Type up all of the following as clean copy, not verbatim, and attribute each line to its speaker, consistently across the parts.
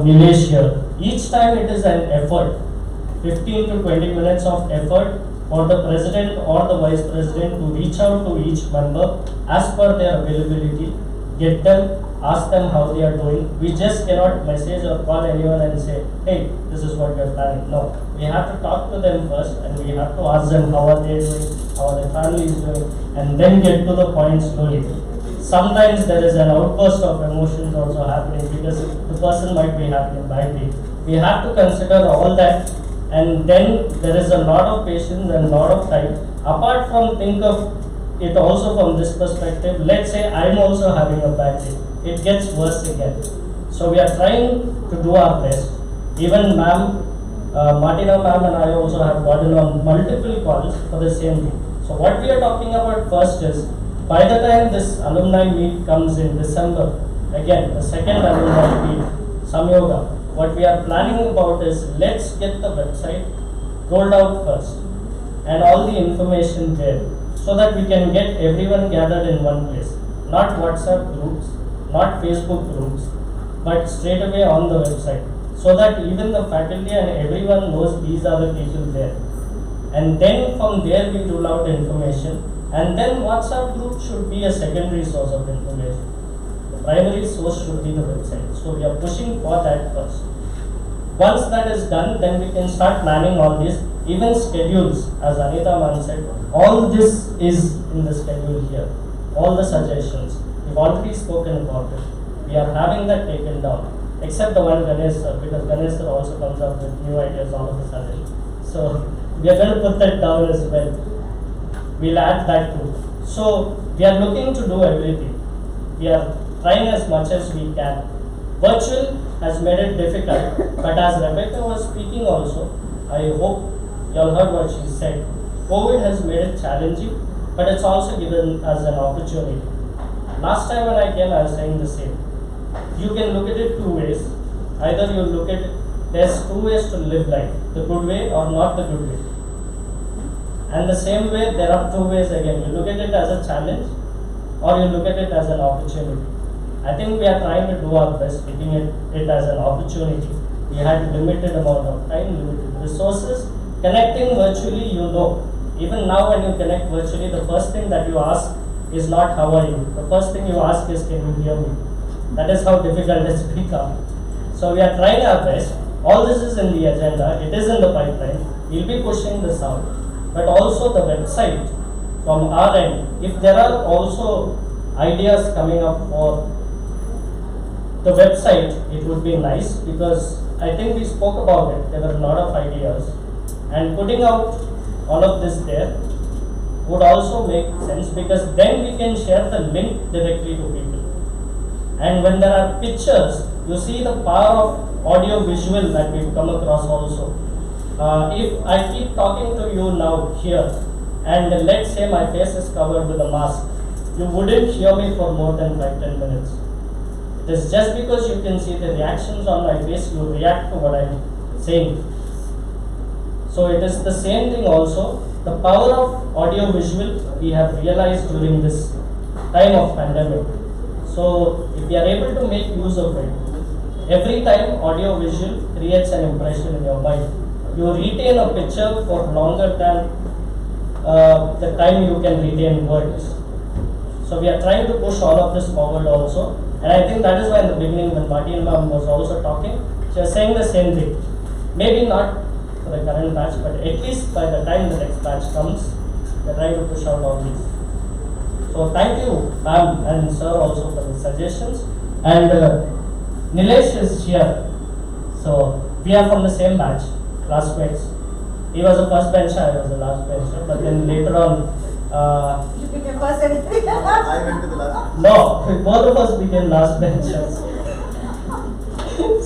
Speaker 1: Nilesh here. Each time it is an effort, 15 to 20 minutes of effort for the president or the vice president to reach out to each member as per their availability, get them, ask them how they are doing. We just cannot message or call anyone and say, hey, this is what we are planning. No, we have to talk to them first and we have to ask them how are they doing, how their family is doing, and then get to the point slowly. Sometimes there is an outburst of emotions also happening because the person might be having a bad day. We have to consider all that, and then there is a lot of patience and a lot of time. Apart from think of it also from this perspective, let's say I'm also having a bad day. It gets worse again. So we are trying to do our best. Even ma'am, Martina ma'am and I also have gotten on multiple calls for the same thing. So what we are talking about first is, by the time this alumni meet comes in December, again the second alumni meet, Samyoga, what we are planning about is let's get the website rolled out first and all the information there so that we can get everyone gathered in one place. Not WhatsApp groups, not Facebook groups, but straight away on the website so that even the faculty and everyone knows these are the people there. And then from there we roll out information. And then WhatsApp group should be a secondary source of information. The primary source should be the website. So we are pushing for that first. Once that is done, then we can start planning all this. Even schedules, as Anita ma'am said, all this is in the schedule here. All the suggestions. We've already spoken about it. We are having that taken down. Except the one Ganesh sir, because Ganesh sir also comes up with new ideas all of a sudden. So we are going to put that down as well. We'll add that too. So we are looking to do everything. We are trying as much as we can. Virtual has made it difficult, but as Rebecca was speaking also, I hope you all heard what she said. COVID has made it challenging, but it's also given us an opportunity. Last time when I came, I was saying the same. You can look at it two ways. Either you look at it, there's two ways to live life, the good way or not the good way. And the same way, there are two ways again. You look at it as a challenge or you look at it as an opportunity. I think we are trying to do our best, looking at it as an opportunity. We had limited amount of time, limited resources. Connecting virtually, you know. Even now when you connect virtually, the first thing that you ask is not how are you. The first thing you ask is can you hear me? That is how difficult it's become. So we are trying our best. All this is in the agenda. It is in the pipeline. We'll be pushing this out. But also the website from our end, if there are also ideas coming up for the website, it would be nice because I think we spoke about it. There were a lot of ideas, and putting out all of this there would also make sense because then we can share the link directly to people. And when there are pictures, you see the power of audio visual that we've come across also. If I keep talking to you now here, and let's say my face is covered with a mask, you wouldn't hear me for more than 5-10 minutes. It is just because you can see the reactions on my face, you react to what I'm saying. So it is the same thing also. The power of audio visual we have realized during this time of pandemic. So if we are able to make use of it, every time audio visual creates an impression in your mind. You retain a picture for longer than the time you can retain words. So we are trying to push all of this forward also. And I think that is why in the beginning when Martina ma'am was also talking, she was saying the same thing. Maybe not for the current batch, but at least by the time the next batch comes, we are trying to push out all these. So thank you ma'am and sir also for the suggestions. And Nilesh is here. So we are from the same batch. Classmates. He was the first bencher, I was the last bencher, but then later on.
Speaker 2: You became first and
Speaker 3: I went to the last.
Speaker 1: No, both of us became last benchers.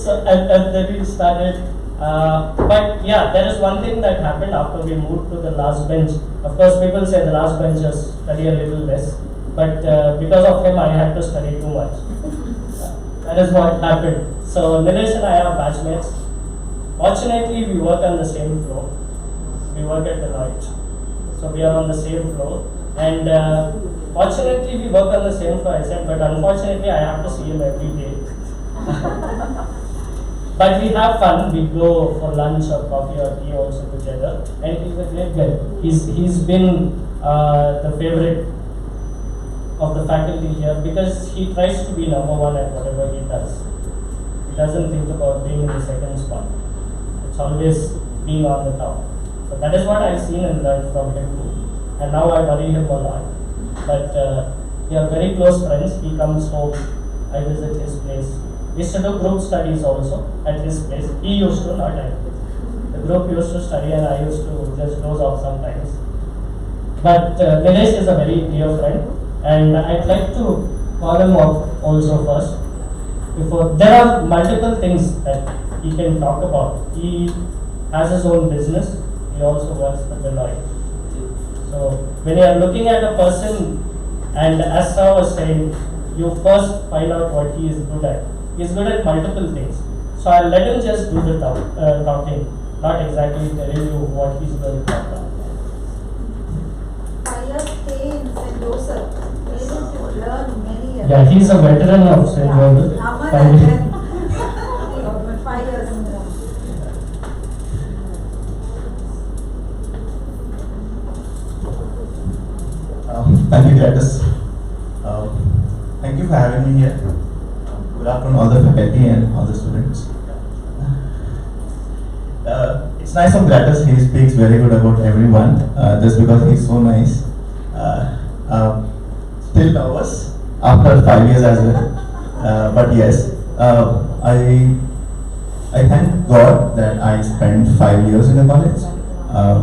Speaker 1: So and then we started. But yeah, there is one thing that happened after we moved to the last bench. Of course, people say the last benchers study a little less, but because of him, I had to study too much. That is what happened. So Nilesh and I are batchmates. Fortunately, we work on the same floor. We work at Deloitte. So we are on the same floor. And fortunately, we work on the same floor, I said, but unfortunately, I have to see him every day. But we have fun. We go for lunch or coffee or tea also together, and he's a great guy. He's been the favorite of the faculty here because he tries to be number one at whatever he does. He doesn't think about being in the second spot. It's always being on the top. So that is what I've seen and learned from him too. And now I worry him a lot. But we are very close friends. He comes home. I visit his place. We used to do group studies also at his place. He used to, not I. The group used to study and I used to just doze off sometimes. But Nilesh is a very dear friend and I'd like to call him up also first. There are multiple things that he can talk about. He has his own business. He also works for Deloitte. So when you are looking at a person, and as Sir was saying, you first find out what he is good at. He is good at multiple things. So I'll let him just do the talking, not exactly telling you what he's going to talk about.
Speaker 2: I stay in St. Joseph. Able to learn many years.
Speaker 1: Yeah, he's a veteran of St. Joseph.
Speaker 2: Aman and then 5 years in the
Speaker 4: Thank you, Gladys. Thank you for having me here. Good afternoon, all the faculty and all the students. It's nice of Gladys. He speaks very good about everyone, just because he's so nice. Still nervous after 5 years as well. But yes, I thank God that I spent 5 years in the college.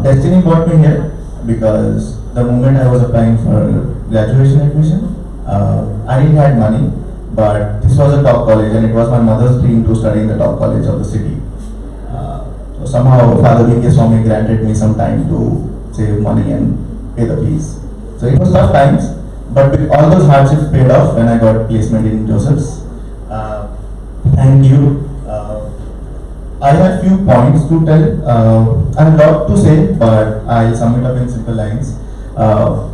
Speaker 4: Destiny brought me here because the moment I was applying for graduation admission, I didn't have money, but this was a top college and it was my mother's dream to study in the top college of the city. So somehow Father V.K. Swami granted me some time to save money and pay the fees. So it was tough times, but with all those hardships paid off when I got placement in Joseph's. Thank you. I have few points to tell. I have a lot to say, but I'll sum it up in simple lines.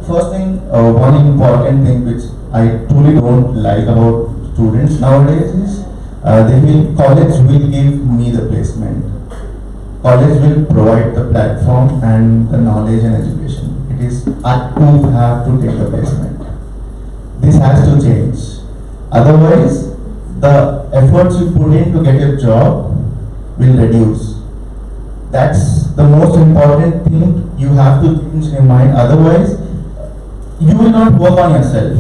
Speaker 4: First thing, one important thing which I truly don't like about students nowadays is they feel college will give me the placement. College will provide the platform and the knowledge and education. It is I who have to take the placement. This has to change. Otherwise, the efforts you put in to get your job will reduce. That's the most important thing you have to change in your mind. Otherwise, you will not work on yourself.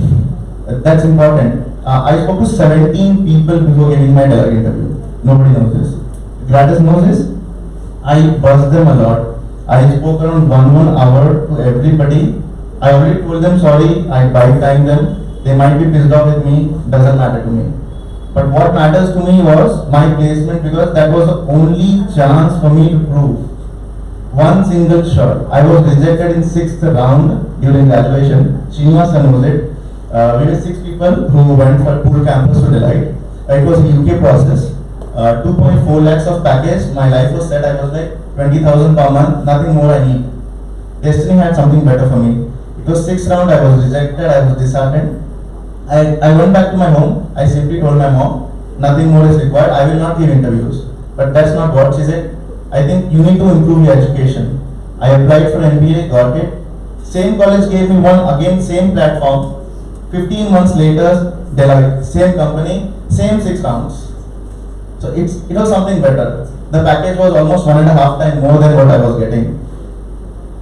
Speaker 4: That's important. I spoke to 17 people before getting my Deloitte interview. Nobody knows this. Gladys knows this. I buzzed them a lot. I spoke around 1 hour to everybody. I already told them sorry, I buy time them. They might be pissed off with me, doesn't matter to me. But what matters to me was my placement because that was the only chance for me to prove. One single shot. I was rejected in 6th round during graduation. Srinivasan knows it. We were 6 people who went for pool campus to Deloitte. It was a UK process. 2.4 lakhs of package. My life was set. I was like 20,000 per month. Nothing more I need. Destiny had something better for me. It was 6th round. I was rejected. I was disheartened. I went back to my home. I simply told my mom, nothing more is required. I will not give interviews. But that's not what she said. I think you need to improve your education. I applied for MBA, got it. Same college gave me one, again same platform. 15 months later, Deloitte, same company, same 6 rounds. So it was something better. The package was almost 1.5 times more than what I was getting.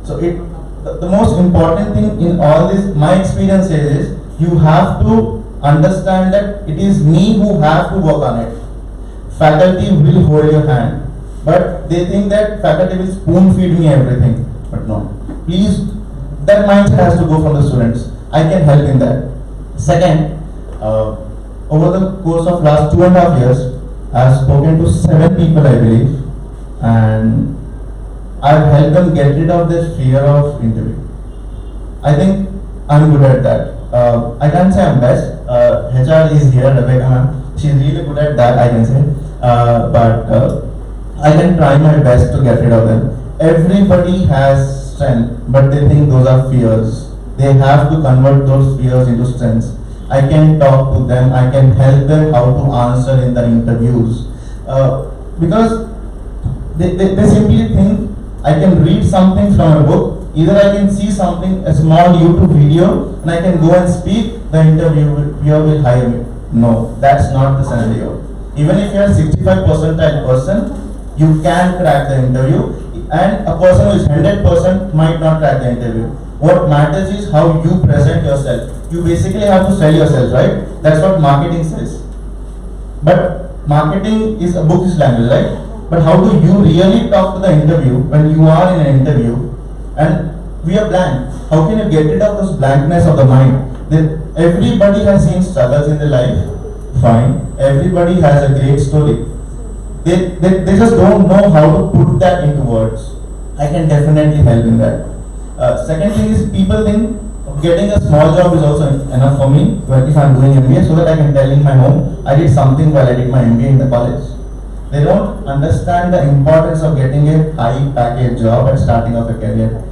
Speaker 4: So the most important thing in all this, my experience is you have to understand that it is me who have to work on it. Faculty will hold your hand, but they think that faculty will spoon feed me everything. But no, please, that mindset has to go from the students. I can help in that. Second, over the course of last 2.5 years, I have spoken to 7 people, I believe, and I have helped them get rid of this fear of interview. I think I'm good at that. I can't say I'm best. HR is here, Rebecca ma'am. She's really good at that, I can say. But I can try my best to get rid of them. Everybody has strength, but they think those are fears. They have to convert those fears into strengths. I can talk to them. I can help them how to answer in the interviews. because they simply think I can read something from a book, either I can see something, a small YouTube video, and I can go and speak, the interviewer will hire me. No, that's not the scenario. Even if you are 65 percentile person, you can crack the interview, and a person who is 100% might not crack the interview. What matters is how you present yourself. You basically have to sell yourself, right? That's what marketing says. But marketing is a bookish language, right? But how do you really talk to the interview when you are in an interview and we are blank? How can you get rid of this blankness of the mind? Then everybody has seen struggles in their life, fine. Everybody has a great story. They just don't know how to put that into words. I can definitely help in that. Second thing is, people think getting a small job is also enough for me if I'm doing MBA, so that I can tell in my home I did something while I did my MBA in the college. They don't understand the importance of getting a high package job and starting off a career.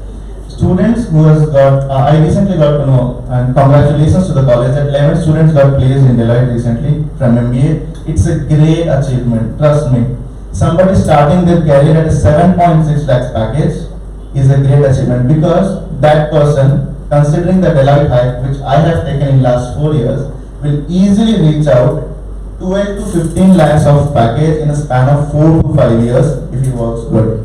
Speaker 4: Students who has got, I recently got to know, and congratulations to the college, that 11 students got placed in Deloitte recently from MBA. It's a great achievement, trust me. Somebody starting their career at a 7.6 lakhs package is a great achievement, because that person, considering the Deloitte hike which I have taken in last 4 years, will easily reach out 12 to 15 lakhs of package in a span of 4 to 5 years if he works good.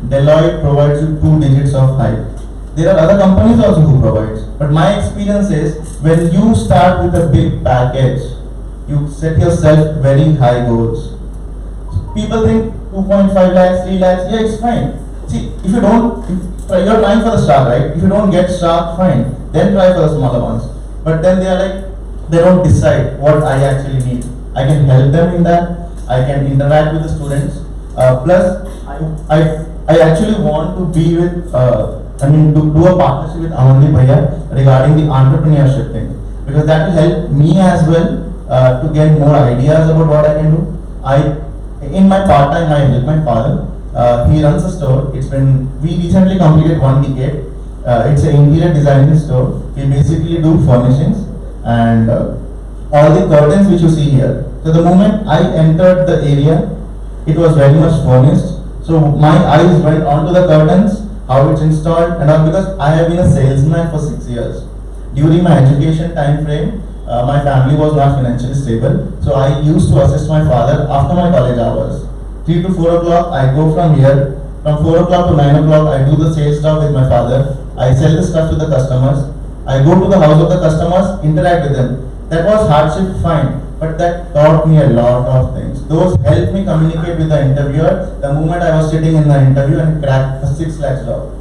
Speaker 4: Deloitte provides you 2 digits of hike. There are other companies also who provides, but my experience is, when you start with a big package, you set yourself very high goals. People think 2.5 lakhs, 3 lakhs, yeah, it's fine. See, if you don't, you're trying for the star, right? If you don't get star, fine. Then try for the smaller ones. But then they are like, they don't decide what I actually need. I can help them in that. I can interact with the students. Plus, I actually want to be with, to do a partnership with Amandeep Bhaiya regarding the entrepreneurship thing, because that will help me as well to get more ideas about what I can do. In my part time, I help my father. He runs a store. We recently completed 1 decade. It's an interior designing store. We basically do furnishings and all the curtains which you see here. So the moment I entered the area, it was very much furnished. So my eyes went onto the curtains, how it's installed, and all, because I have been a salesman for 6 years. During my education time frame, my family was not financially stable, so I used to assist my father after my college hours. 3 to 4 o'clock, I go from here. From 4 o'clock to 9 o'clock, I do the sales stuff with my father. I sell the stuff to the customers. I go to the house of the customers, interact with them. That was hardship, fine, but that taught me a lot of things. Those helped me communicate with the interviewer the moment I was sitting in the interview and cracked a 6 lakhs job.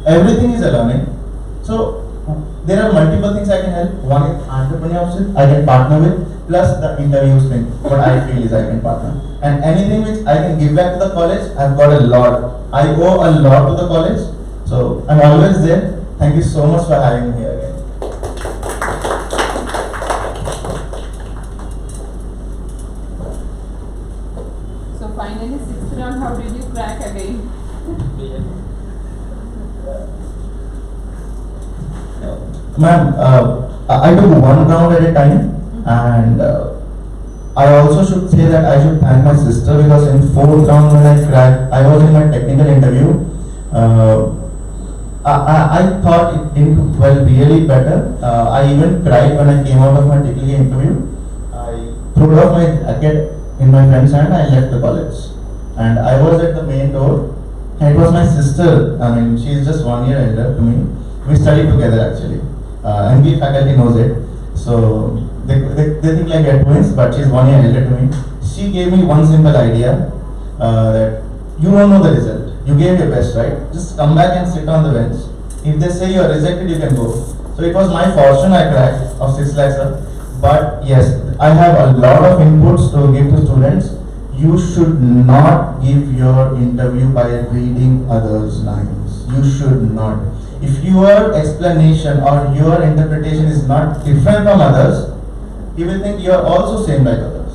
Speaker 4: Everything is a learning. So there are multiple things I can help. One is entrepreneurship, I can partner with, plus the interviews thing. What I feel is I can partner. And anything which I can give back to the college, I've got a lot. I owe a lot to the college. So I'm always there. Thank you so much for having me here again.
Speaker 5: So finally, 6th round, how did you crack again?
Speaker 4: Ma'am, I do 1 round at a time, and I also should say that I should thank my sister, because in 4th round when I cracked, I was in my technical interview. I thought it didn't well really better. I even cried when I came out of my technical interview. I threw off my jacket in my friend's hand. I left the college, and I was at the main door. And it was my sister. I mean, she is just 1 year elder to me. We studied together actually. MBA faculty knows it. So they think like we're twins, but she's 1 year elder to me. She gave me one simple idea that you don't know the result. You gave your best, right? Just come back and sit on the bench. If they say you are rejected, you can go. So it was my fortune I cracked of 6 lakhs. But yes, I have a lot of inputs to give to students. You should not give your interview by reading others' lines. You should not. If your explanation or your interpretation is not different from others, you will think you are also same like others.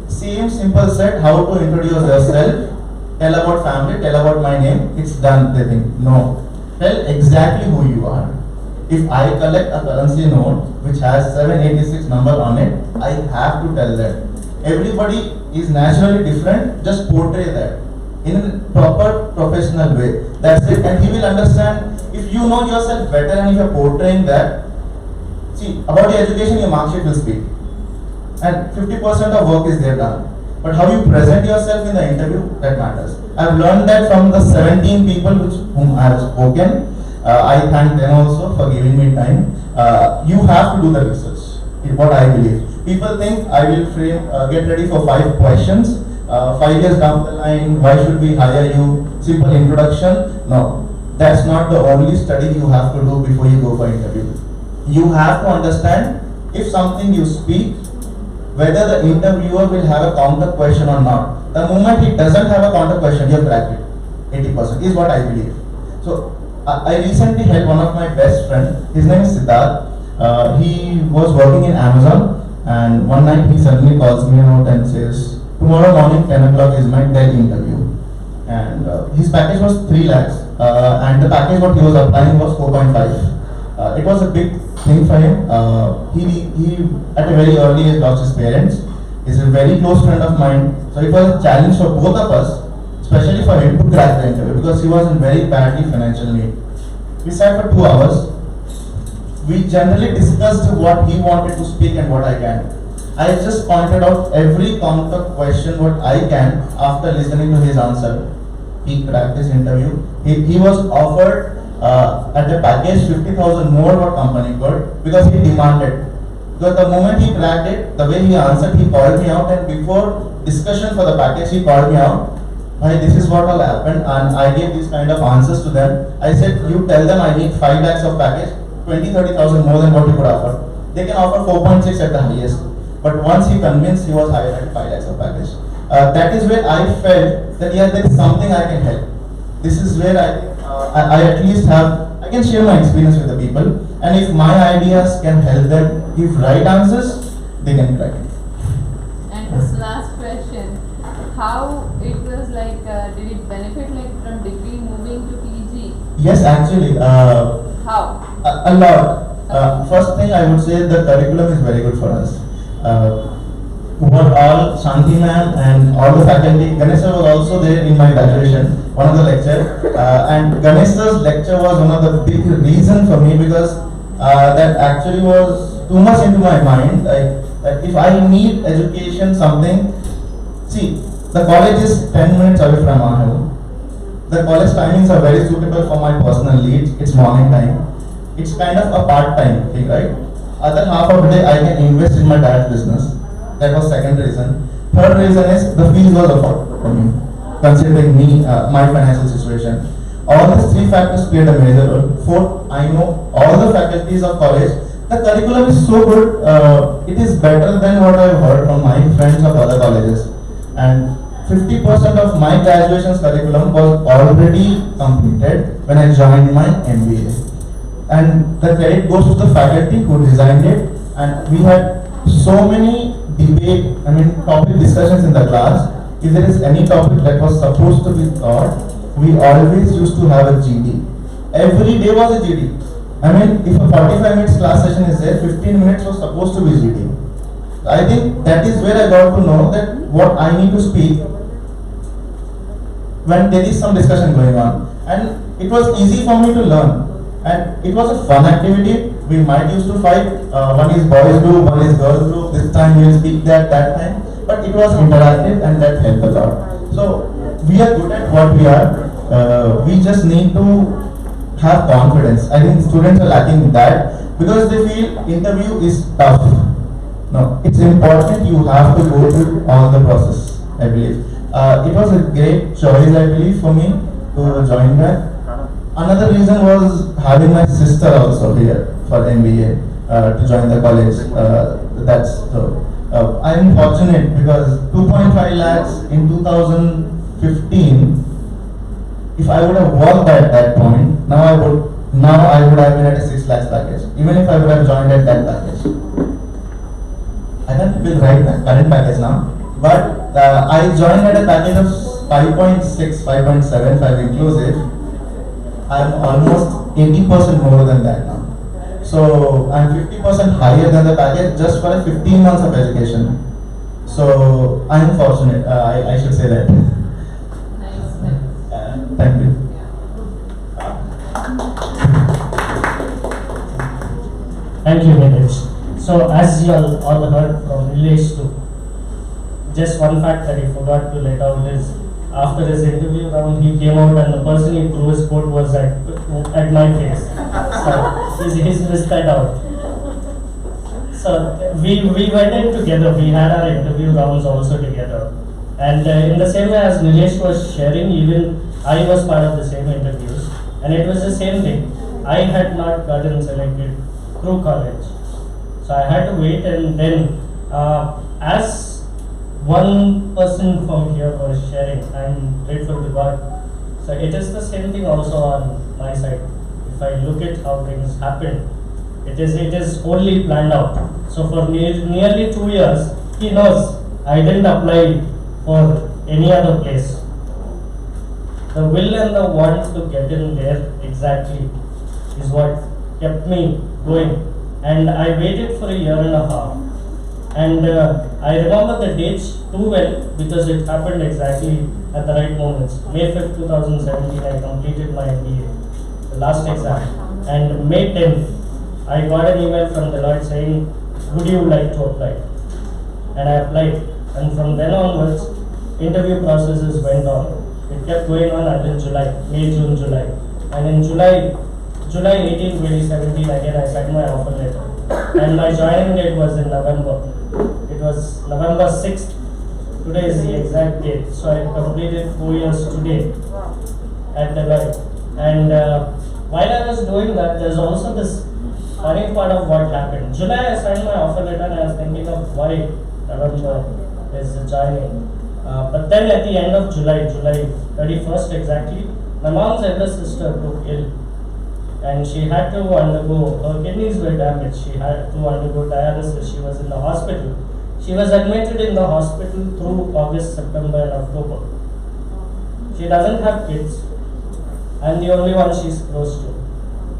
Speaker 4: Same simple set, how to introduce yourself, tell about family, tell about my name, it's done. They think, no. Tell exactly who you are. If I collect a currency note which has 786 number on it, I have to tell that. Everybody is naturally different, just portray that in a proper professional way. That's it, and he will understand if you know yourself better and if you're portraying that. See, about your education, your mark sheet will speak, and 50% of work is there done. But how you present yourself in the interview, that matters. I've learned that from the 17 people whom I have spoken. I thank them also for giving me time. You have to do the research, is what I believe. People think I will get ready for 5 questions. 5 years down the line, why should we hire you? Simple introduction. No, that's not the only study you have to do before you go for interview. You have to understand if something you speak, whether the interviewer will have a counter question or not. The moment he doesn't have a counter question, you have cracked it. 80% is what I believe. So I recently had one of my best friends. His name is Siddharth. He was working in Amazon, and one night he suddenly calls me out and says, tomorrow morning 10 o'clock is my Delhi interview. And his package was 3 lakhs, and the package what he was applying was 4.5. It was a big thing for him. He at a very early age lost his parents. He's a very close friend of mine. So it was a challenge for both of us, especially for him, to crack the interview because he was in very badly financial need. We sat for 2 hours. We generally discussed what he wanted to speak and what I can. I just pointed out every counter question what I can after listening to his answer. He cracked his interview. He was offered at a package 50,000 more what company could because he demanded. Because the moment he cracked it, the way he answered, he called me out, and before discussion for the package, he called me out. Hey, this is what will happen, and I gave these kind of answers to them. I said, you tell them I need 5 lakhs of package, 20-30,000 more than what you could offer. They can offer 4.6 at the highest. But once he convinced, he was higher at 5 lakhs of package. That is where I felt that yeah, there is something I can help. This is where I at least I can share my experience with the people, and if my ideas can help them give right answers, they can crack it.
Speaker 5: And this last question, how it was like, did it benefit like from degree moving to PG?
Speaker 4: Yes, actually.
Speaker 5: How?
Speaker 4: A lot. First thing I would say, the curriculum is very good for us. What all Shanti ma'am and all the faculty, Ganesh sir was also there in my graduation, one of the lecture, and Ganesh sir's lecture was one of the big reason for me because that actually was too much into my mind. Like if I need education something, see, the college is 10 minutes away from our home. The college timings are very suitable for my personal needs. It's morning time. It's kind of a part-time thing, right? Other half of the day I can invest in my dad's business. That was second reason. Third reason is the fees was affordable for me, considering me, my financial situation. All these 3 factors played a major role. Fourth, I know all the faculties of college. The curriculum is so good. It is better than what I've heard from my friends of other colleges. And 50% of my graduation's curriculum was already completed when I joined my MBA. And the credit goes to the faculty who designed it. And we had so many topic discussions in the class. If there is any topic that was supposed to be taught, we always used to have a GD. Every day was a GD. If a 45 minutes class session is there, 15 minutes was supposed to be GD. I think that is where I got to know that what I need to speak when there is some discussion going on. And it was easy for me to learn. And it was a fun activity. We might used to fight. One is boys group, one is girls group. This time we will speak that time. But it was interactive and that helped a lot. So we are good at what we are. We just need to have confidence. I think students are lacking that because they feel interview is tough. No, it's important. You have to go through all the process, I believe. It was a great choice, I believe, for me to join that. Another reason was having my sister also here for MBA to join the college. I'm fortunate because 2.5 lakhs in 2015. If I would have worked at that point, now I would have been at a 6 lakhs package. Even if I would have joined at that package. I can't feel right now, current package now. But I joined at a package of 5.6, 5.75 inclusive. I'm almost 80% more than that now. So I'm 50% higher than the package just for a 15 months of education. So I am fortunate. I should say that.
Speaker 5: Nice, nice.
Speaker 4: Thank you.
Speaker 1: Thank you, Nilesh. So, as you all heard from Nilesh too, just one fact that he forgot to let out is after his interview round, he came out and the person he threw his coat was at my face. So, he's missed that out. So, we went in together, we had our interview rounds also together. And in the same way as Nilesh was sharing, even I was part of the same interviews. And it was the same thing. I had not gotten selected through college. So I had to wait, and then as one person from here was sharing, I'm grateful to God. So it is the same thing also on my side. If I look at how things happen, it is only planned out. So for nearly 2 years, he knows I didn't apply for any other place. The will and the want to get in there exactly is what kept me going. And I waited for a year and a half. And I remember the dates too well because it happened exactly at the right moments. May 5th, 2017, I completed my MBA, the last exam. And May 10th, I got an email from the Lord saying, would you like to apply? And I applied. And from then onwards, interview processes went on. It kept going on until July, May, June, July. And in July 18, 2017, again I signed my offer letter. And my joining date was in November. It was November 6th. Today is the exact date. So I completed 4 years today at Deloitte. And while I was doing that, there's also this funny part of what happened. July I signed my offer letter and I was thinking of why November is joining. But then at the end of July 31st exactly, my mom's elder sister took ill. And she had to undergo, her kidneys were damaged, she had to undergo dialysis, she was in the hospital. She was admitted in the hospital through August, September and October. She doesn't have kids. I'm the only one she's close to.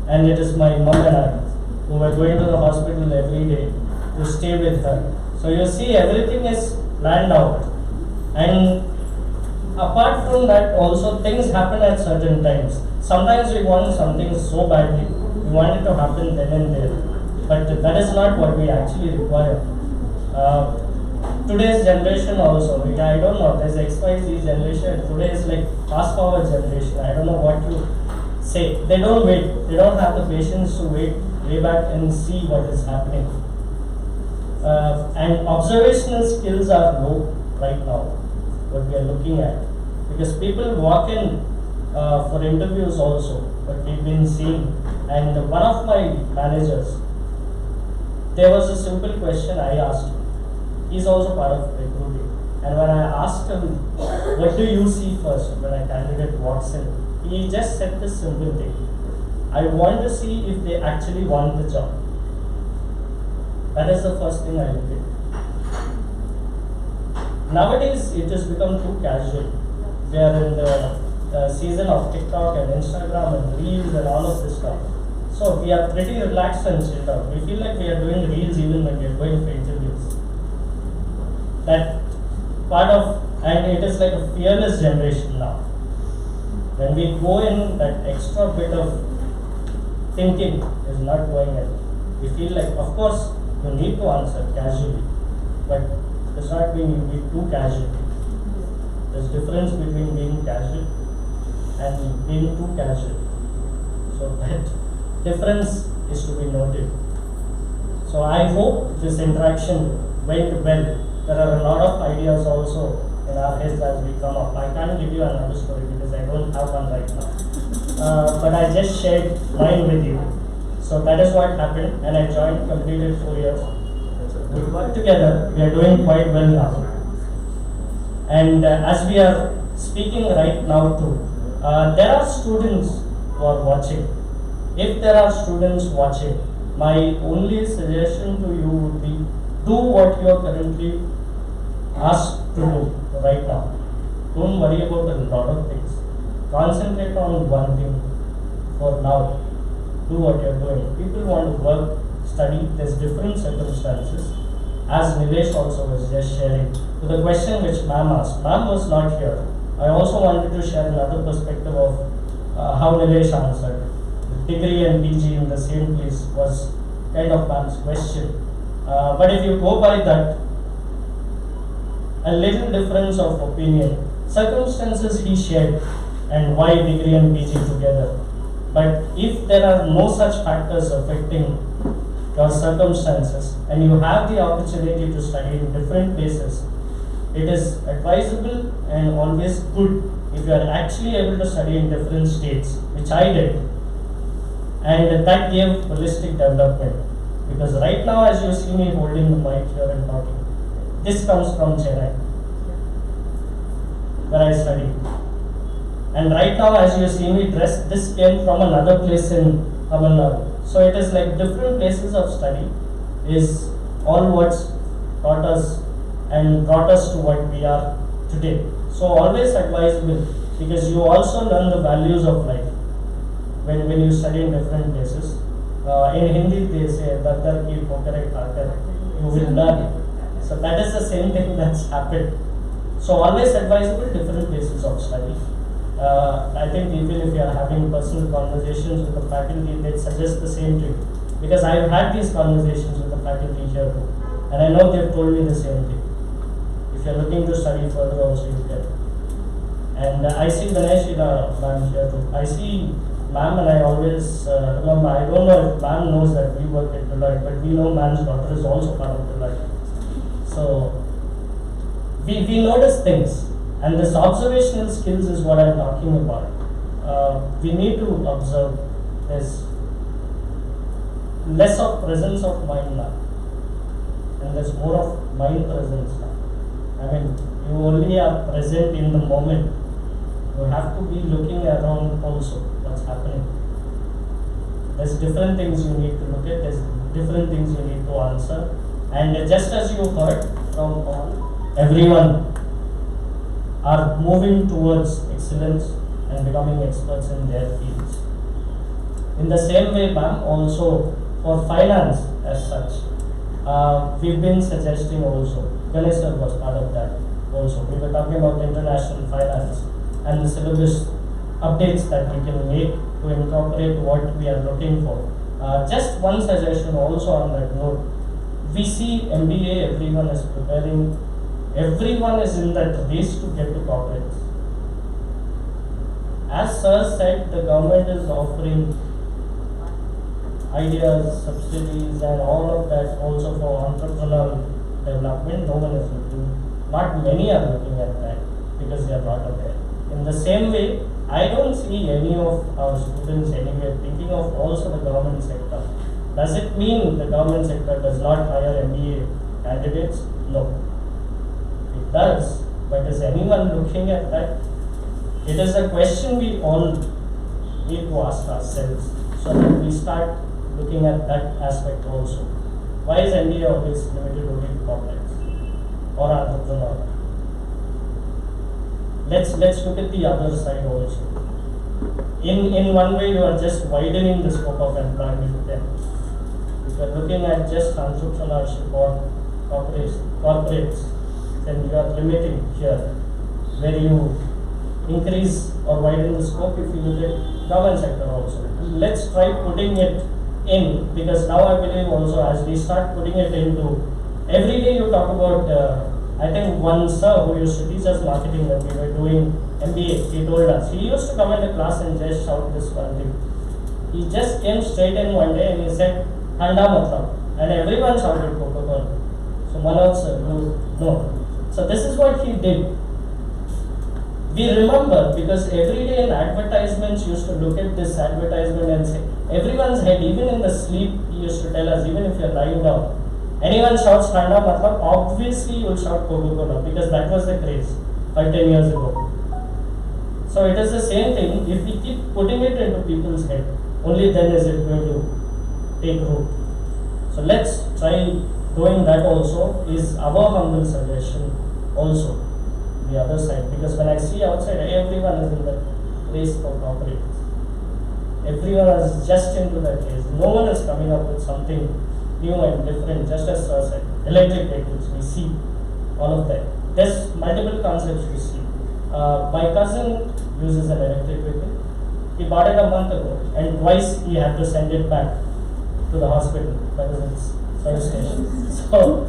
Speaker 1: And it is my mom and I who were going to the hospital every day to stay with her. So you see, everything is planned out. And apart from that, also things happen at certain times. Sometimes we want something so badly, we want it to happen then and there. But that is not what we actually require. Today's generation also, I don't know, there's XYZ generation, today is like fast forward generation, I don't know what to say. They don't wait, they don't have the patience to wait way back and see what is happening. And observational skills are low right now, what we are looking at. Because people walk in for interviews also, what we've been seeing. And one of my managers, there was a simple question I asked him. He's also part of recruiting. And when I asked him, what do you see first when a candidate walks in? He just said this simple thing. I want to see if they actually want the job. That is the first thing I look at. Nowadays, it has become too casual. We are in the season of TikTok and Instagram and Reels and all of this stuff. So we are pretty relaxed and chilled out. We feel like we are doing Reels even when we are going for interviews. That part of, and it is like a fearless generation now. When we go in, that extra bit of thinking is not going in. We feel like, of course, you need to answer casually, but it does not mean you be too casual. There's difference between being casual and being too casual. So that difference is to be noted. So I hope this interaction went well. There are a lot of ideas also in our heads as we come up. I can't give you another story because I don't have one right now. But I just shared mine with you. So that is what happened, and I joined, completed 4 years. We work together, we are doing quite well now. And as we are speaking right now too, there are students who are watching. If there are students watching, my only suggestion to you would be, do what you are currently asked to do right now. Don't worry about a lot of things. Concentrate on one thing for now. Do what you are doing. People want to work, study, there's different circumstances. as Nilesh also was just sharing, to the question which ma'am asked. Ma'am was not here. I also wanted to share another perspective of how Nilesh answered. The degree and PG in the same place was kind of ma'am's question. But if you go by that, a little difference of opinion, circumstances he shared, and why degree and PG together. But if there are no such factors affecting your circumstances and you have the opportunity to study in different places, it is advisable and always good if you are actually able to study in different states, which I did, and that gave holistic development. Because right now, as you see me holding the mic here and talking, this comes from Chennai, where I studied. And right now, as you see me dressed, this came from another place in Tamil Nadu. So it is like different places of study is all what's taught us and brought us to what we are today. So always advisable, because you also learn the values of life when you study in different places. In Hindi they say, "Dadar ki phokare khakar," you will learn. So that is the same thing that's happened. So always advisable different places of study. I think even if you are having personal conversations with the faculty, they suggest the same to you. Because I have had these conversations with the faculty here too. And I know they've told me the same thing. If you are looking to study further also, you can. And I see Ganesh ma'am here too. I see ma'am, and I always remember, I don't know if ma'am knows that we work at Deloitte, but we know ma'am's daughter is also part of Deloitte. So we notice things. And this observational skills is what I'm talking about. We need to observe. There's less of presence of mind now, and there's more of mind presence now. I mean, you only are present in the moment. You have to be looking around also what's happening. There's different things you need to look at. There's different things you need to answer. And just as you heard from all, everyone are moving towards excellence and becoming experts in their fields. In the same way, ma'am, also for finance as such, we've been suggesting also, Ganesh sir was part of that also. We were talking about international finance and the syllabus updates that we can make to incorporate what we are looking for. Just one suggestion also on that note. We see MBA, everyone is preparing. Everyone is in that race to get to corporates. As sir said, the government is offering ideas, subsidies and all of that also for entrepreneurial development. No one is looking, not many are looking at that because they are not aware. In the same way, I don't see any of our students anywhere thinking of also the government sector. Does it mean the government sector does not hire MBA candidates? No. It does, but is anyone looking at that? It is a question we all need to ask ourselves, so that we start looking at that aspect also. Why is MBA always limited only to corporates or entrepreneur? Let's look at the other side also. In one way, you are just widening the scope of employment then. If you are looking at just entrepreneurship or corporates, then you are limiting here, where you increase or widen the scope if you look at government sector also. Let's try putting it in, because now I believe also as we start putting it into, every day you talk about, I think one sir who used to teach us marketing when we were doing MBA, he told us, he used to come in the class and just shout this one thing. He just came straight in one day and he said, "Thanda matlab," and everyone shouted Coca-Cola. So Manoj sir, no. So this is what he did. We remember, because every day in advertisements used to look at this advertisement and say, everyone's head, even in the sleep, he used to tell us, even if you're lying down, anyone shouts Thanda matlab, obviously you will shout Coca-Cola, because that was the craze 5-10 years ago. So it is the same thing. If we keep putting it into people's head, only then is it going to take root. So let's try doing that also, is our humble suggestion also, the other side. Because when I see outside, everyone is in the race for corporates. Everyone is just into that race. No one is coming up with something new and different, just as Sir said. Electric vehicles, we see all of that. There's multiple concepts we see. My cousin uses an electric vehicle. He bought it a month ago, and twice he had to send it back to the hospital, that is its service station. So,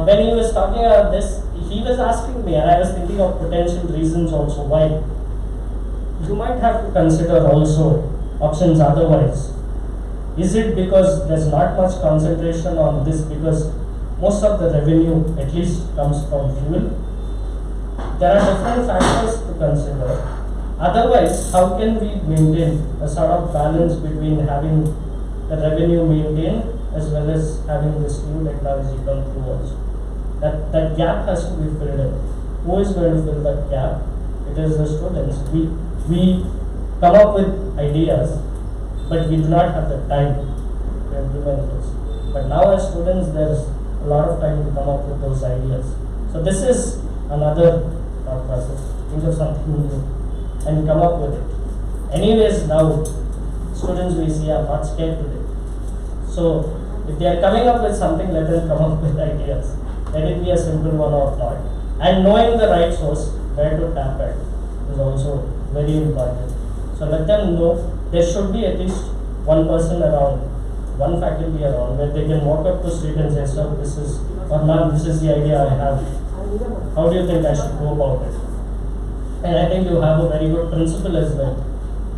Speaker 1: when he was talking about this, he was asking me, and I was thinking of potential reasons also why. You might have to consider also options otherwise. Is it because there's not much concentration on this because most of the revenue at least comes from fuel? There are different factors to consider. Otherwise, how can we maintain a sort of balance between having the revenue maintained as well as having this new technology come through also? That gap has to be filled in. Who is going to fill that gap? It is the students. We come up with ideas, but we do not have the time to implement this. But now as students, there's a lot of time to come up with those ideas. So this is another thought process. Think of something new and come up with it. Anyways, now students we see are not scared today. So if they are coming up with something, let them come up with ideas. Let it be a simple one or not. And knowing the right source, where to tap at, is also very important. So let them know there should be at least one person around, one faculty around, where they can walk up to students and say, sir, this is, or ma'am, this is the idea I have. How do you think I should go about it? And I think you have a very good principal as well.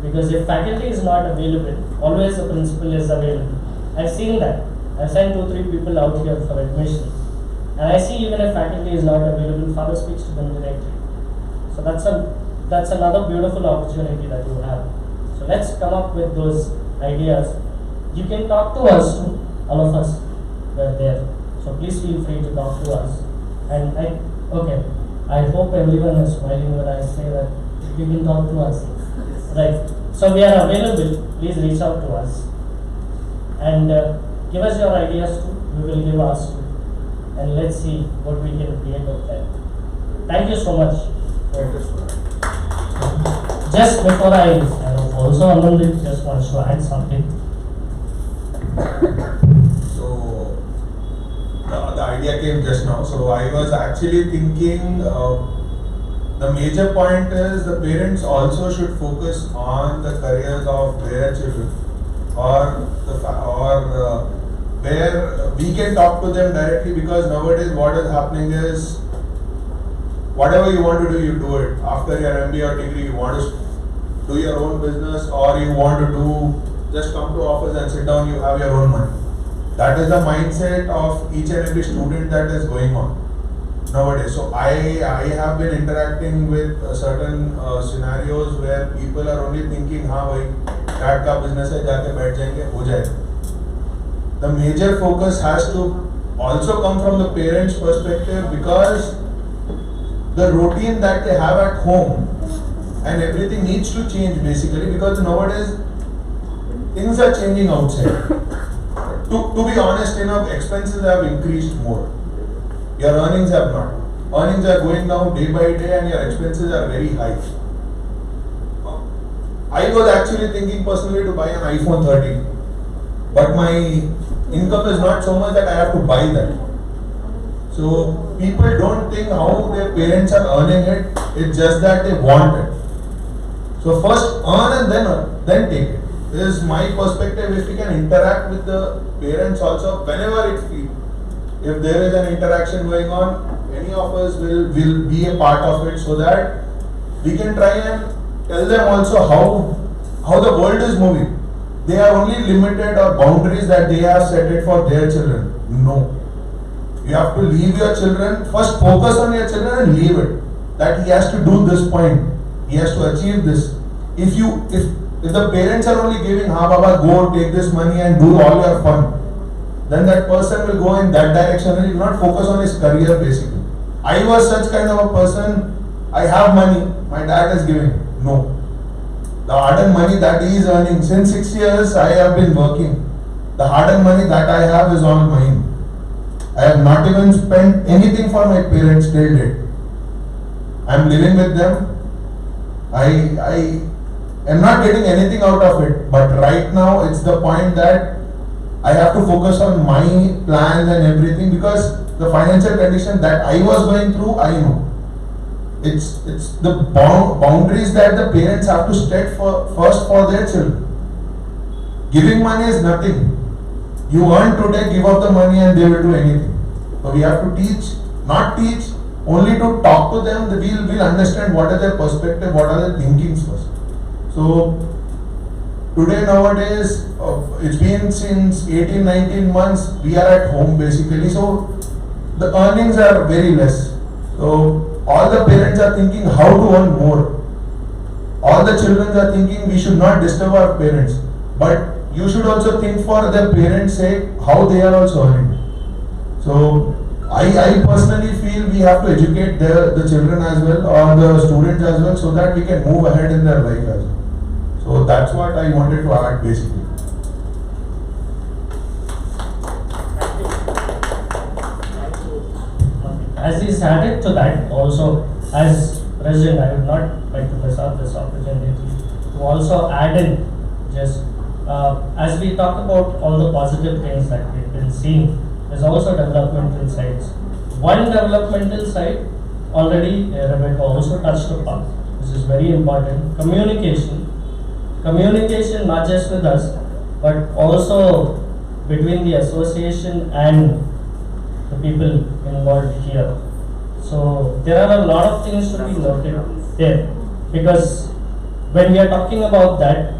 Speaker 1: Because if faculty is not available, always the principal is available. I've seen that. I've sent 2-3 people out here for admission. And I see even if faculty is not available, father speaks to them directly. So that's another beautiful opportunity that you have. So let's come up with those ideas. You can talk to us too, all of us were there. So please feel free to talk to us. And I hope everyone is smiling when I say that you can talk to us. Right. So we are available. Please reach out to us. And give us your ideas too. We will give ours too. And let's see what we can create of that. Thank you so much. Just before I also Amandeep just wants to add something.
Speaker 6: So the idea came just now. So I was actually thinking the major point is the parents also should focus on the careers of their children, or where we can talk to them directly, because nowadays what is happening is whatever you want to do, you do it. After your MBA or degree, you want to do your own business, or you want to just come to office and sit down, you have your own money. That is the mindset of each and every student that is going on nowadays. So I have been interacting with certain scenarios where people are only thinking, हाँ भाई, dad का business है, जाके बैठ जाएंगे, हो जाएगा. The major focus has to also come from the parents' perspective, because the routine that they have at home and everything needs to change basically, because nowadays things are changing outside. To be honest enough, expenses have increased more. Your earnings have not. Earnings are going down day by day and your expenses are very high. I was actually thinking personally to buy an iPhone 13, but my income is not so much that I have to buy that. So people don't think how their parents are earning it, it's just that they want it. So first earn and then take it. This is my perspective. If we can interact with the parents also, whenever it feels, if there is an interaction going on, any of us will be a part of it, so that we can try and tell them also how the world is moving. They are only limited or boundaries that they have set it for their children. No. You have to leave your children, first focus on your children and leave it. That he has to do this point. He has to achieve this. If the parents are only giving, ha baba, go take this money and do all your fun, then that person will go in that direction and he will not focus on his career basically. I was such kind of a person. I have money, my dad is giving. No. The hard-earned money that he is earning, since 6 years I have been working. The hard-earned money that I have is all mine. I have not even spent anything for my parents till date. I am living with them. I am not getting anything out of it. But right now it's the point that I have to focus on my plans and everything, because the financial condition that I was going through, I know. It's the boundaries that the parents have to set first for their children. Giving money is nothing. You earn today, give up the money and they will do anything. So we have to teach, not teach, only to talk to them. We'll understand what is their perspective, what are their thinkings first. So today, nowadays, it's been since 18-19 months, we are at home basically. So the earnings are very less. So all the parents are thinking how to earn more. All the children are thinking we should not disturb our parents. But you should also think for the parents' sake how they are also earning. So I personally feel we have to educate the children as well, or the students as well, so that we can move ahead in their life as well. So that's what I wanted to add basically.
Speaker 1: As is added to that, also as President, I would not like to miss out this opportunity to also add in just as we talk about all the positive things that we've been seeing, there's also developmental sides. One developmental side already Rebecca also touched upon, which is very important: communication. Communication not just with us, but also between the association and the people involved here. So there are a lot of things to be noted there, because when we are talking about that,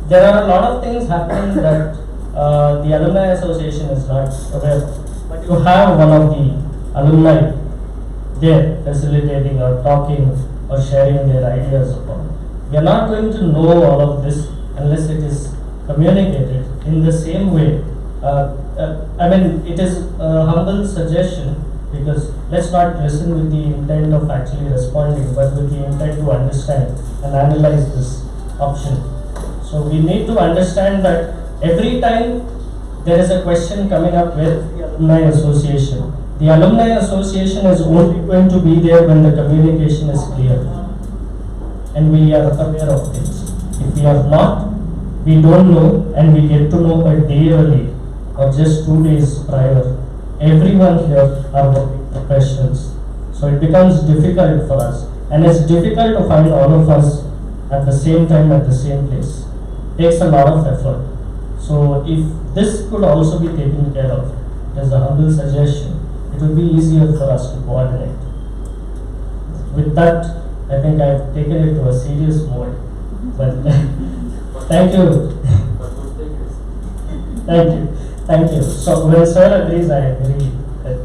Speaker 1: there are a lot of things happening that the Alumni Association is not aware of. But you have one of the alumni there facilitating or talking or sharing their ideas upon. We are not going to know all of this unless it is communicated in the same way. I mean, it is a humble suggestion, because let's not listen with the intent of actually responding, but with the intent to understand and analyze this option. So we need to understand that every time there is a question coming up with the Alumni Association, the Alumni Association is only going to be there when the communication is clear and we are aware of things. If we are not, we don't know, and we get to know a day early or just 2 days prior. Everyone here are working professionals. So it becomes difficult for us, and it's difficult to find all of us at the same time at the same place. It takes a lot of effort. So if this could also be taken care of, as a humble suggestion, it would be easier for us to coordinate. With that, I think I've taken it to a serious mode. But thank you. Thank you. So when Sir agrees, I agree that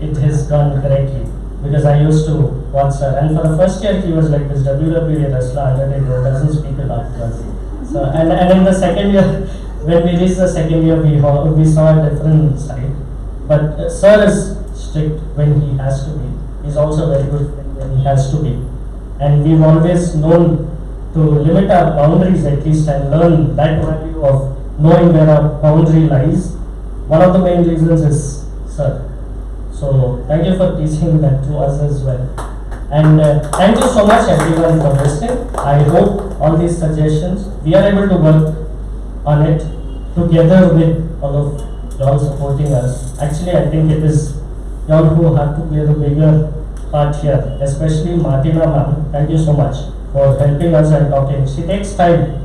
Speaker 1: it has gone correctly, because I used to watch Sir, and for the first year he was like this WWE wrestler Undertaker, doesn't speak a lot to us. So and in the second year, when we reached the second year, we saw a different side. But Sir is strict when he has to be. He's also very good when he has to be. And we've always known to limit our boundaries at least and learn that value of knowing where our boundary lies. One of the main reasons is Sir. So thank you for teaching that to us as well. And thank you so much everyone for listening. I hope all these suggestions, we are able to work on it together with all of y'all supporting us. Actually, I think it is y'all who have to play the bigger part here, especially Martina ma'am. Thank you so much for helping us and talking. She takes time.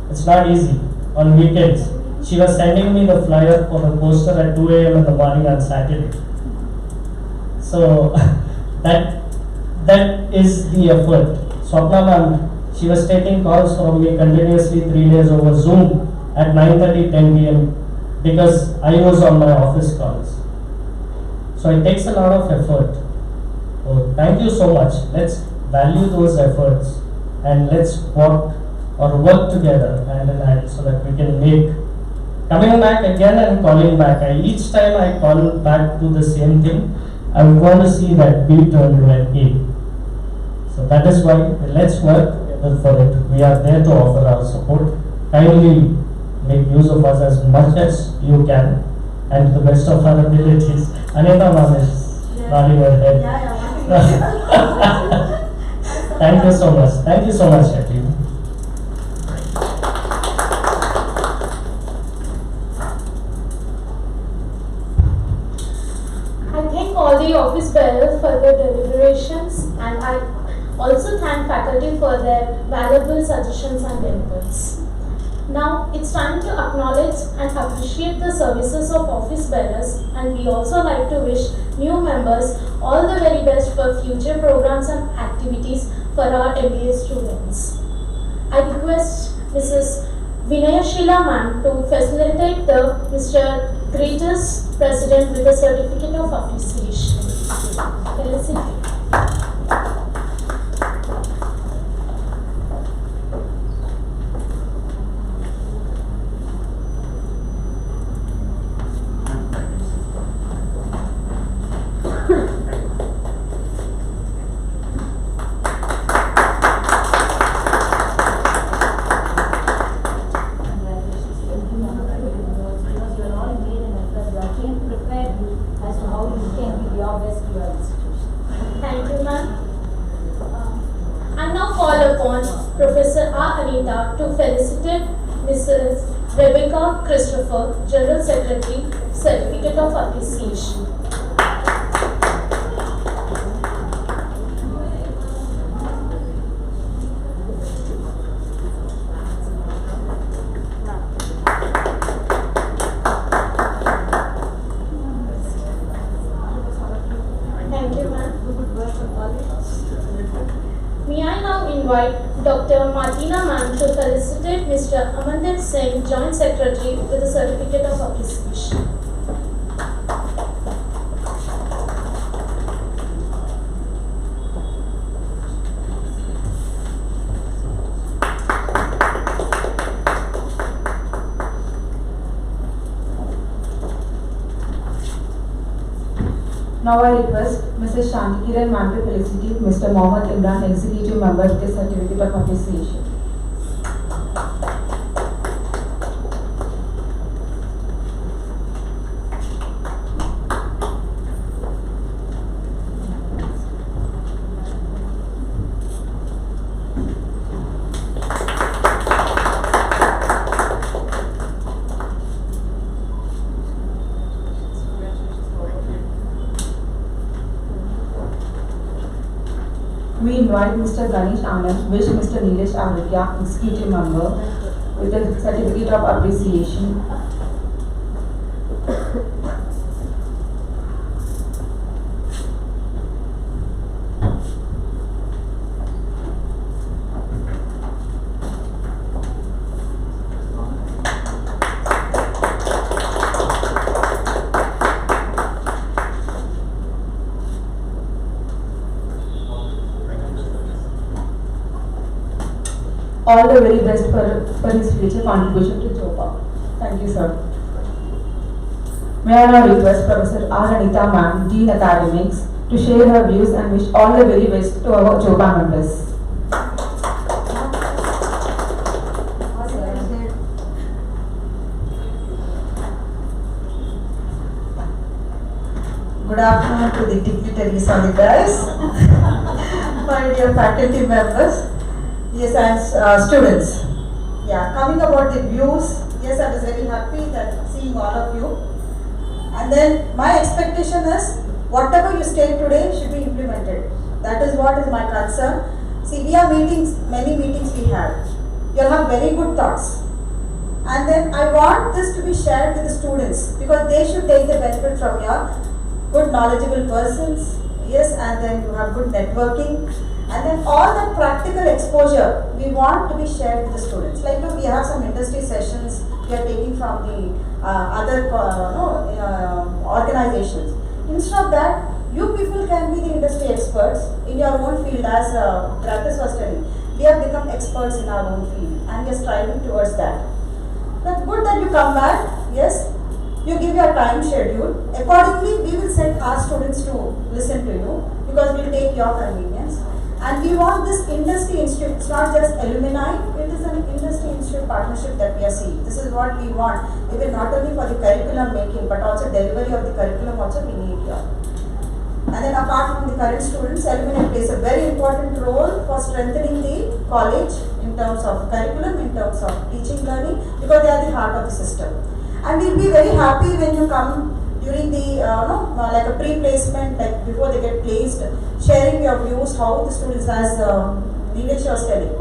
Speaker 1: It's not easy on weekends. She was sending me the flyer for the poster at 2 a.m. in the morning on Saturday. So that is the effort. Swapna ma'am, she was taking calls from me continuously 3 days over Zoom at 9:30, 10 p.m. because I was on my office calls. So it takes a lot of effort. So thank you so much. Let's value those efforts and let's work together hand in hand so that we can make coming back again and calling back. Each time I call back to the same thing, I'm going to see that B turned to an A. So that is why let's work together for it. We are there to offer our support. Kindly make use of us as much as you can and to the best of our abilities. Anita ma'am is nodding her head. Thank you so much. Thank you so much, everyone.
Speaker 7: faculty for their valuable suggestions and inputs. Now it's time to acknowledge and appreciate the services of office bearers, and we also like to wish new members all the very best for future programs and activities for our MBA students. I request Mrs. Vinayashila ma'am to facilitate the Mr. Greatest President with a certificate of appreciation. Felicitate. Thank you, ma'am. I now call upon Professor R. Anita to felicitate Mrs. Rebecca Christopher, General Secretary, Certificate of Appreciation. Thank you, ma'am. May I now invite Dr. Martina ma'am to felicitate Mr. Amandeep Singh, Joint Secretary, with a certificate of appreciation.
Speaker 8: Now I request Mrs. Shantikiran ma'am to felicitate Mr. Mohammed Imran, Executive Member, with the certificate of appreciation. We invite Mr. Ganesh Anand, wish Mr. Nilesh Agarya, Executive Member, with the certificate of appreciation. All the very best for his future contribution to JOPA. Thank you, sir. May I now request Professor R. Anita ma'am, Dean Academics, to share her views and wish all the very best to our JOPA members.
Speaker 2: Good afternoon to the dignitaries on the dais, my dear faculty members, yes, and students. Yeah, coming about the views, yes, I was very happy that seeing all of you. And then my expectation is whatever you state today should be implemented. That is what is my concern. See, we have meetings, many meetings we had. You'll have very good thoughts. And then I want this to be shared with the students because they should take the benefit from your good knowledgeable persons, yes, and then you have good networking, and then all the practical exposure we want to be shared with the students. Like we have some industry sessions we are taking from the other organizations. Instead of that, you people can be the industry experts in your own field. As Gratis was telling, we have become experts in our own field and we are striving towards that. That's good that you come back, yes. You give your time schedule. Accordingly, we will send our students to listen to you because we will take your convenience. And we want this industry institute, it's not just alumni, it is an industry institute partnership that we are seeing. This is what we want, even not only for the curriculum making, but also delivery of the curriculum also we need here. And then apart from the current students, alumni plays a very important role for strengthening the college in terms of curriculum, in terms of teaching learning, because they are the heart of the system. And we'll be very happy when you come during the, like a pre-placement, like before they get placed, sharing your views, how the students has Neeraj was telling,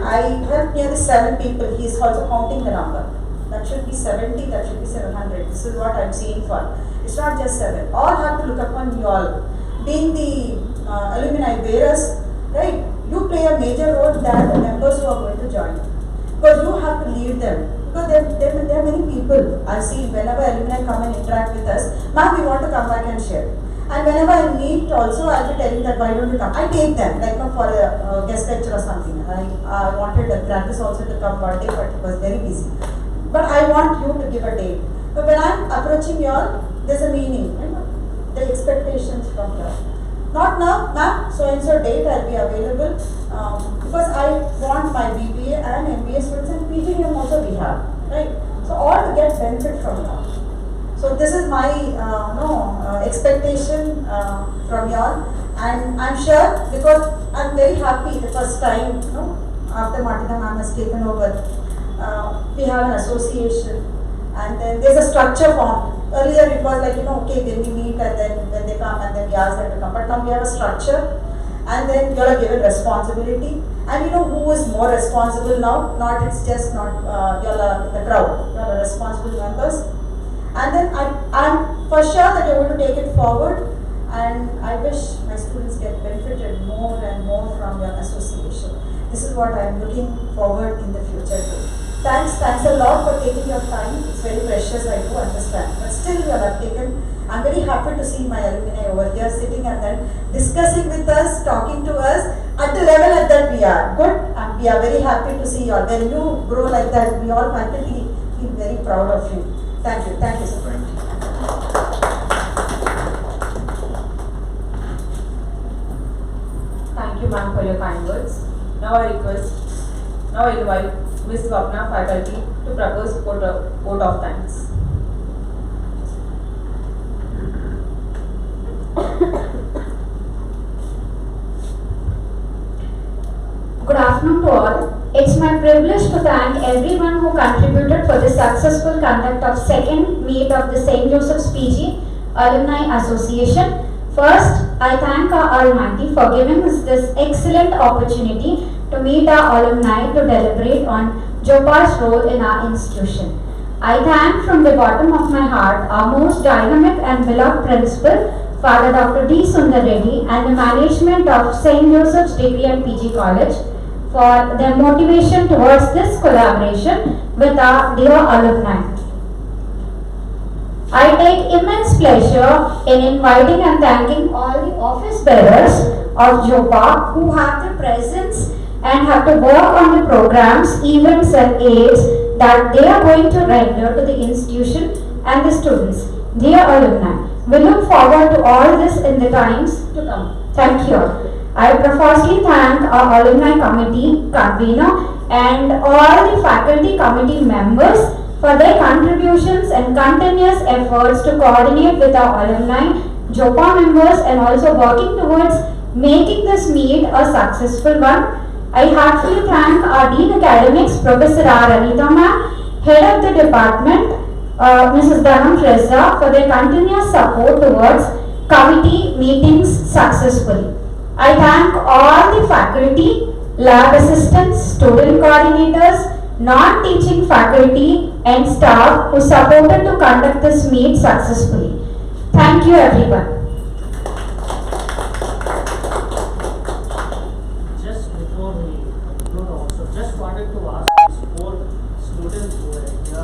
Speaker 2: I helped nearly 7 people. He is also counting the number. That should be 70, that should be 700. This is what I'm seeing for. It's not just 7. All have to look upon you all. Being the alumni bearers, right? You play a major role than the members who are going to join. Because you have to lead them. Because there are many people. I see whenever alumni come and interact with us, ma'am, we want to come back and share. And whenever I meet also, I'll be telling that why don't you come. I take them, like for a guest lecture or something. I wanted Gratis also to come one day, but it was very busy. But I want you to give a date. But when I'm approaching you all, there's a meaning. The expectations from you. Not now, ma'am, so and so date I'll be available. Because I want my BBA and MBA students and PGM also we have. Right? So all to get benefit from you. So this is my expectation from you all, and I'm sure because I'm very happy the first time after Martina ma'am has taken over, we have an association, and then there's a structure formed. Earlier it was like okay, then we meet and then when they come and then we ask them to come, but now we have a structure, and then you are given responsibility, and who is more responsible now? Not it's just not you are the crowd, you are the responsible members. And then I'm for sure that you're going to take it forward, and I wish my students get benefited more and more from your association. This is what I'm looking forward in the future to. Thanks a lot for taking your time. It's very precious, I do understand. But still you have taken. I'm very happy to see my alumni over here sitting and then discussing with us, talking to us at the level at that we are. Good, and we are very happy to see you all. When you grow like that, we all faculty feel very proud of you. Thank you sir.
Speaker 8: Thank you, ma'am, for your kind words. Now I invite Ms. Swapna, faculty, to propose vote of thanks.
Speaker 9: Good afternoon to all. It's my privilege to thank everyone who contributed for the successful conduct of second meet of the St. Joseph's PG Alumni Association. First, I thank our Almighty for giving us this excellent opportunity to meet our alumni to deliberate on JOPA's role in our institution. I thank from the bottom of my heart our most dynamic and beloved principal, Father Dr. D. Sundar Reddy, and the management of St. Joseph's Degree and PG College for their motivation towards this collaboration with our dear alumni. I take immense pleasure in inviting and thanking all the office bearers of JOPA who have the presence and have to work on the programs, events and aids that they are going to render to the institution and the students. Dear alumni, we look forward to all this in the times to come. Thank you. I profusely thank our alumni committee convener and all the faculty committee members for their contributions and continuous efforts to coordinate with our alumni, JOPA members, and also working towards making this meet a successful one. I heartily thank our Dean Academics, Professor R. Anita ma'am, Head of the Department, Mrs. Dhanam Trezza, for their continuous support towards committee meetings successfully. I thank all the faculty, lab assistants, student coordinators, non-teaching faculty and staff who supported to conduct this meet successfully. Thank you everyone.
Speaker 1: Just before we conclude also, just wanted to ask